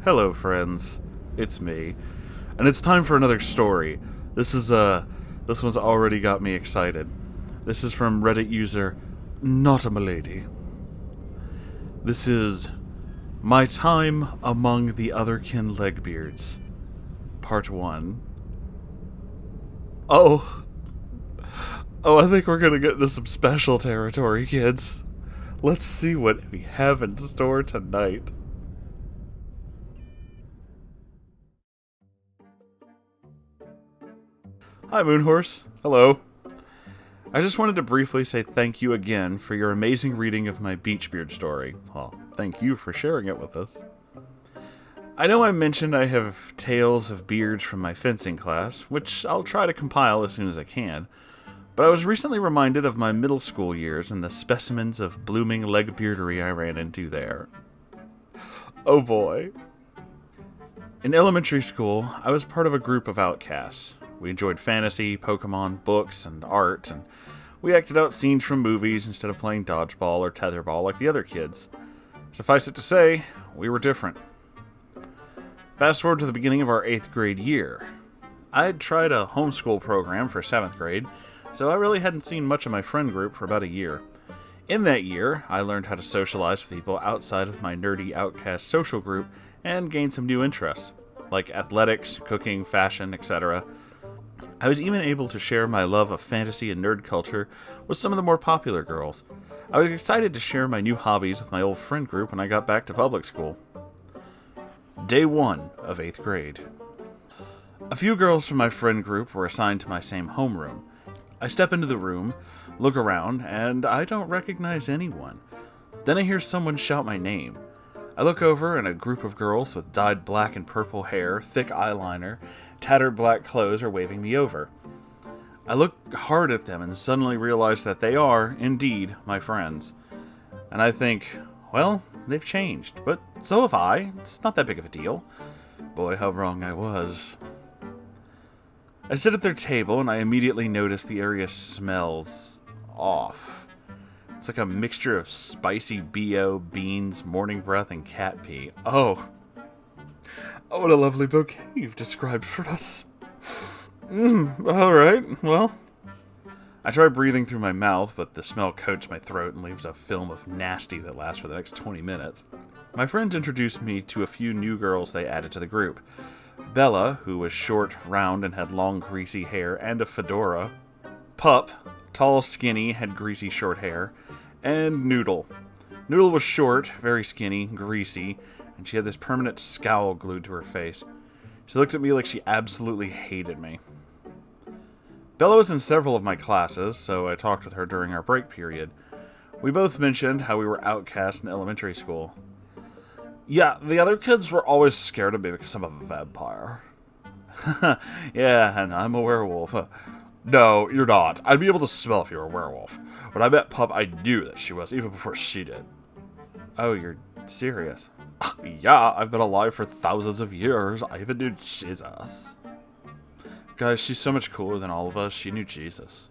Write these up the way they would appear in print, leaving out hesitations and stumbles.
Hello, friends. It's me. And it's time for another story. This one's already got me excited. This is from Reddit user Not a Milady. This is My Time Among the Otherkin Legbeards, Part 1. Oh, I think we're gonna get into some special territory, kids. Let's see what we have in store tonight. Hi, Moonhorse. Hello. I just wanted to briefly say thank you again for your amazing reading of my Beachbeard story. Well, thank you for sharing it with us. I know I mentioned I have tales of beards from my fencing class, which I'll try to compile as soon as I can, but I was recently reminded of my middle school years and the specimens of blooming legbeardery I ran into there. Oh boy. In elementary school, I was part of a group of outcasts. We enjoyed fantasy, Pokemon, books, and art, and we acted out scenes from movies instead of playing dodgeball or tetherball like the other kids. Suffice it to say, we were different. Fast forward to the beginning of our 8th grade year. I had tried a homeschool program for 7th grade, so I really hadn't seen much of my friend group for about a year. In that year, I learned how to socialize with people outside of my nerdy outcast social group and gained some new interests, like athletics, cooking, fashion, etc. I was even able to share my love of fantasy and nerd culture with some of the more popular girls. I was excited to share my new hobbies with my old friend group when I got back to public school. Day 1 of 8th grade. A few girls from my friend group were assigned to my same homeroom. I step into the room, look around, and I don't recognize anyone. Then I hear someone shout my name. I look over, and a group of girls with dyed black and purple hair, thick eyeliner, tattered black clothes are waving me over. I look hard at them and suddenly realize that they are, indeed, my friends. And I think, well, they've changed, but so have I. It's not that big of a deal. Boy, how wrong I was. I sit at their table and I immediately notice the area smells off. It's like a mixture of spicy BO, beans, morning breath, and cat pee. Oh, what a lovely bouquet you've described for us. Alright, well. I try breathing through my mouth, but the smell coats my throat and leaves a film of nasty that lasts for the next 20 minutes. My friends introduced me to a few new girls they added to the group. Bella, who was short, round, and had long, greasy hair and a fedora. Pup, tall, skinny, had greasy, short hair. And Noodle. Noodle was short, very skinny, greasy, and she had this permanent scowl glued to her face. She looked at me like she absolutely hated me. Bella was in several of my classes, so I talked with her during our break period. We both mentioned how we were outcast in elementary school. Yeah, the other kids were always scared of me because I'm a vampire. Yeah, and I'm a werewolf. No, you're not. I'd be able to smell if you were a werewolf. When I met Pup, I knew that she was, even before she did. Oh, you're serious? Yeah, I've been alive for thousands of years. I even knew Jesus. Guys, she's so much cooler than all of us. She knew Jesus.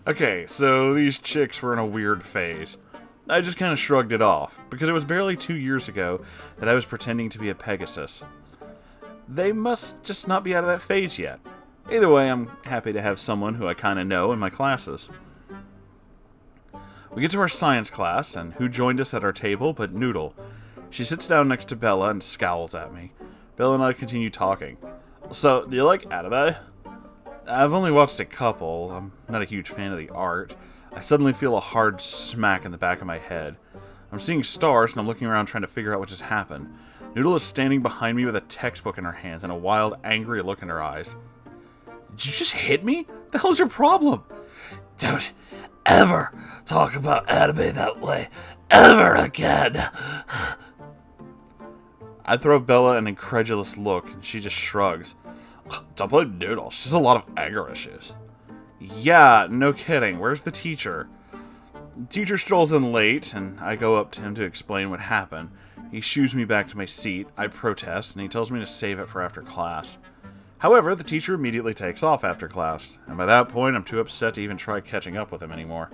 Okay, so these chicks were in a weird phase. I just kind of shrugged it off, because it was barely 2 years ago that I was pretending to be a Pegasus. They must just not be out of that phase yet. Either way, I'm happy to have someone who I kind of know in my classes. We get to our science class, and who joined us at our table but Noodle. She sits down next to Bella and scowls at me. Bella and I continue talking. So, do you like anime? I've only watched a couple. I'm not a huge fan of the art. I suddenly feel a hard smack in the back of my head. I'm seeing stars, and I'm looking around trying to figure out what just happened. Noodle is standing behind me with a textbook in her hands and a wild, angry look in her eyes. Did you just hit me? What the hell's your problem? Don't ever talk about anime that way ever again. I throw Bella an incredulous look, and she just shrugs. Don't blame Noodle. She has a lot of anger issues. Yeah, no kidding. Where's the teacher? The teacher strolls in late, and I go up to him to explain what happened. He shoos me back to my seat. I protest, and he tells me to save it for after class. However, the teacher immediately takes off after class, and by that point, I'm too upset to even try catching up with him anymore.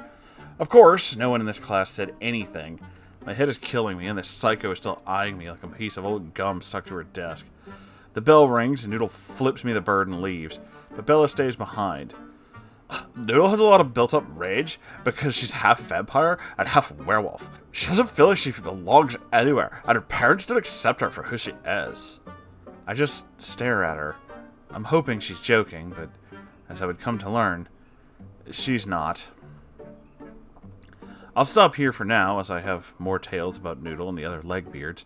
Of course, no one in this class said anything, My head is killing me, and this psycho is still eyeing me like a piece of old gum stuck to her desk. The bell rings, and Noodle flips me the bird and leaves, but Bella stays behind. Noodle has a lot of built-up rage because she's half vampire and half werewolf. She doesn't feel like she belongs anywhere, and her parents don't accept her for who she is. I just stare at her. I'm hoping she's joking, but as I would come to learn, she's not. I'll stop here for now, as I have more tales about Noodle and the other Legbeards.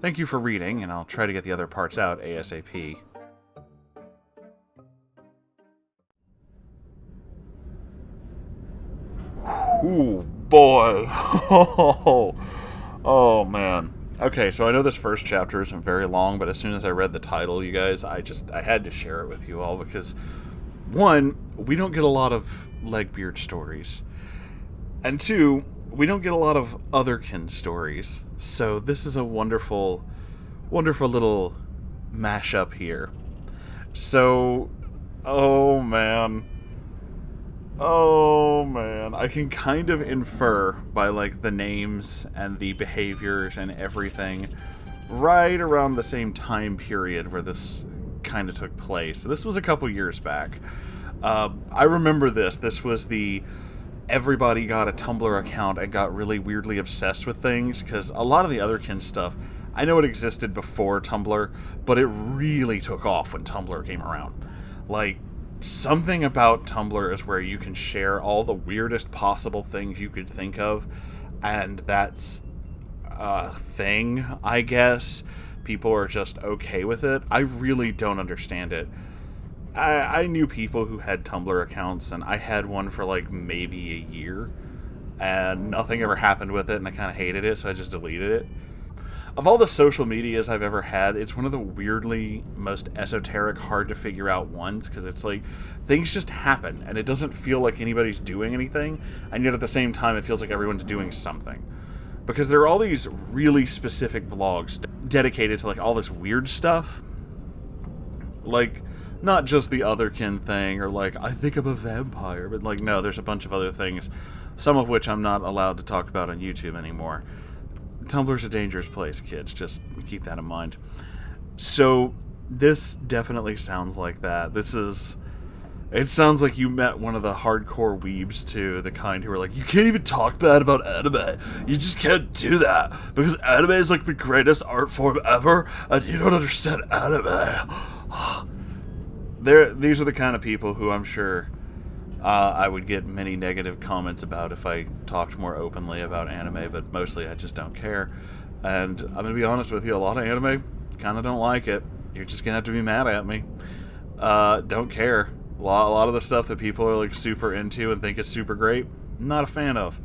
Thank you for reading, and I'll try to get the other parts out ASAP. Ooh, boy. Oh, man. Okay, so I know this first chapter isn't very long, but as soon as I read the title, you guys, I had to share it with you all, because, one, we don't get a lot of Legbeard stories. And two, we don't get a lot of Otherkin stories. So this is a wonderful, wonderful little mashup here. So, oh man, I can kind of infer by like the names and the behaviors and everything right around the same time period where this kind of took place. So this was a couple years back. I remember this. This was the everybody got a Tumblr account and got really weirdly obsessed with things, because a lot of the Otherkin stuff, I know it existed before Tumblr, but it really took off when Tumblr came around. Like, something about Tumblr is where you can share all the weirdest possible things you could think of, and that's a thing, I guess. People are just okay with it. I really don't understand it. I knew people who had Tumblr accounts, and I had one for like maybe a year, and nothing ever happened with it, and I kind of hated it, so I just deleted it. Of all the social medias I've ever had, it's one of the weirdly most esoteric, hard to figure out ones, because it's like, things just happen, and it doesn't feel like anybody's doing anything, and yet at the same time it feels like everyone's doing something. Because there are all these really specific blogs dedicated to like all this weird stuff. Like, not just the Otherkin thing, or like, I think I'm a vampire, but like, no, there's a bunch of other things, some of which I'm not allowed to talk about on YouTube anymore. Tumblr's a dangerous place, kids, just keep that in mind. So, this definitely sounds like that. It sounds like you met one of the hardcore weebs, too, the kind who are like, you can't even talk bad about anime, you just can't do that, because anime is like the greatest art form ever, and you don't understand anime. These are the kind of people who I'm sure I would get many negative comments about if I talked more openly about anime, but mostly I just don't care. And I'm going to be honest with you, a lot of anime, kind of don't like it. You're just going to have to be mad at me. Don't care. A lot of the stuff that people are like super into and think is super great, not a fan of.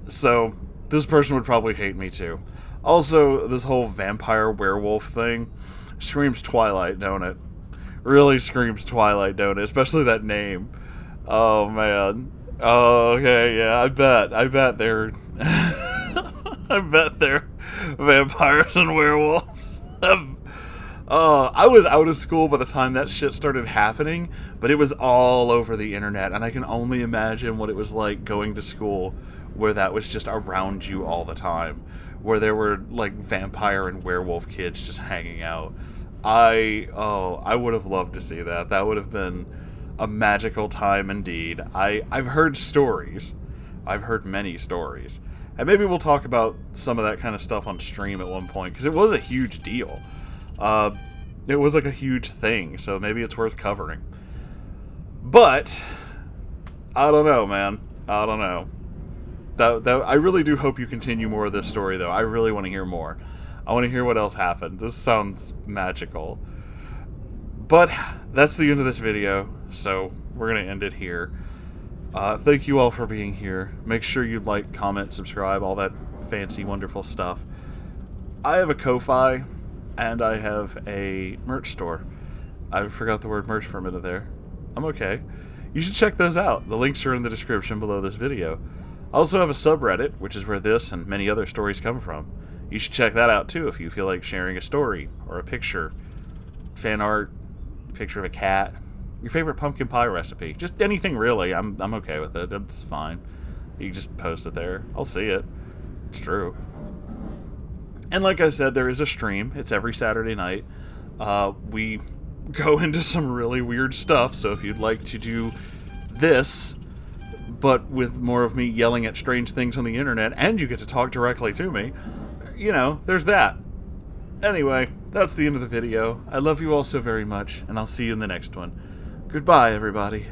So, this person would probably hate me too. Also, this whole vampire werewolf thing screams Twilight, don't it? Really screams Twilight, don't it? Especially that name. Oh, man. Oh, okay, yeah, I bet they're... I bet they're vampires and werewolves. I was out of school by the time that shit started happening, but it was all over the internet, and I can only imagine what it was like going to school where that was just around you all the time, where there were, like, vampire and werewolf kids just hanging out. I would have loved to see that. That would have been a magical time indeed. I've heard stories. I've heard many stories. And maybe we'll talk about some of that kind of stuff on stream at one point, because it was a huge deal. It was like a huge thing, so maybe it's worth covering. But, I don't know, man. I don't know. I really do hope you continue more of this story, though. I really want to hear more. I want to hear what else happened. This sounds magical. But that's the end of this video, so we're going to end it here. Thank you all for being here. Make sure you like, comment, subscribe, all that fancy, wonderful stuff. I have a Ko-Fi, and I have a merch store. I forgot the word merch for a minute there. I'm okay. You should check those out. The links are in the description below this video. I also have a subreddit, which is where this and many other stories come from. You should check that out too if you feel like sharing a story or a picture, fan art, picture of a cat, your favorite pumpkin pie recipe, just anything really. I'm okay with it. It's fine. You can just post it there. I'll see it. It's true. And like I said, there is a stream. It's every Saturday night. We go into some really weird stuff, so if you'd like to do this, but with more of me yelling at strange things on the internet, and you get to talk directly to me, you know, there's that. Anyway, that's the end of the video. I love you all so very much, and I'll see you in the next one. Goodbye, everybody.